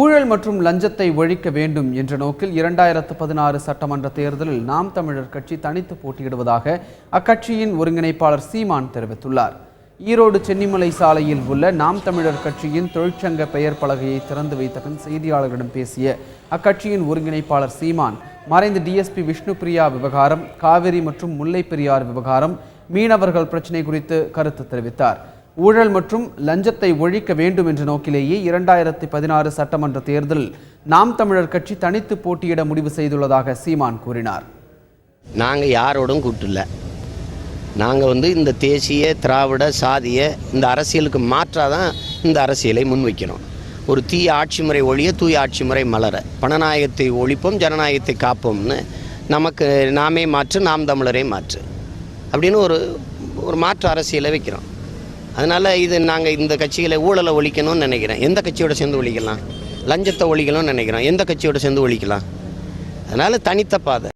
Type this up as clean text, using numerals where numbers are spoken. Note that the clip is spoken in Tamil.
ஊழல் மற்றும் லஞ்சத்தை ஒழிக்க வேண்டும் என்ற நோக்கில் 2016 சட்டமன்ற தேர்தலில் நாம் தமிழர் கட்சி தனித்து போட்டியிடுவதாக அக்கட்சியின் ஒருங்கிணைப்பாளர் சீமான் தெரிவித்துள்ளார். ஈரோடு சென்னிமலை சாலையில் உள்ள நாம் தமிழர் கட்சியின் தொழிற்சங்க பெயர் பலகையை திறந்து வைத்த பின் செய்தியாளர்களிடம் பேசிய அக்கட்சியின் ஒருங்கிணைப்பாளர் சீமான், மறைந்த டிஎஸ்பி விஷ்ணுபிரியா விவகாரம், காவிரி மற்றும் முல்லை பெரியார் விவகாரம், மீனவர்கள் பிரச்சினை குறித்து கருத்து தெரிவித்தார். ஊழல் மற்றும் லஞ்சத்தை ஒழிக்க வேண்டும் என்ற நோக்கிலேயே 2016 சட்டமன்ற தேர்தலில் நாம் தமிழர் கட்சி தனித்து போட்டியிட முடிவு செய்துள்ளதாக சீமான் கூறினார். நாங்கள் யாரோடும் கூட்டல. நாங்கள் இந்த தேசிய திராவிட சாதிய இந்த அரசியலுக்கு மாற்றாதான் இந்த அரசியலை முன்வைக்கிறோம். ஒரு தீய ஆட்சி முறை ஒழிய தூய ஆட்சி முறை மலர, பணநாயகத்தை ஒழிப்போம் ஜனநாயகத்தை காப்போம்னு நமக்கு நாமே மாற்று நாம் தமிழரே மாற்று அப்படின்னு ஒரு மாற்று அரசியலை வைக்கிறோம். அதனால் நாங்கள் இந்த கட்சிகளை ஊழலை ஒழிக்கணும்னு நினைக்கிறேன். எந்த கட்சியோடு சேர்ந்து ஒழிக்கலாம்? லஞ்சத்தை ஒழிக்கணும்னு நினைக்கிறோம். எந்த கட்சியோடு சேர்ந்து ஒழிக்கலாம்? அதனால் தனித்த பாதை.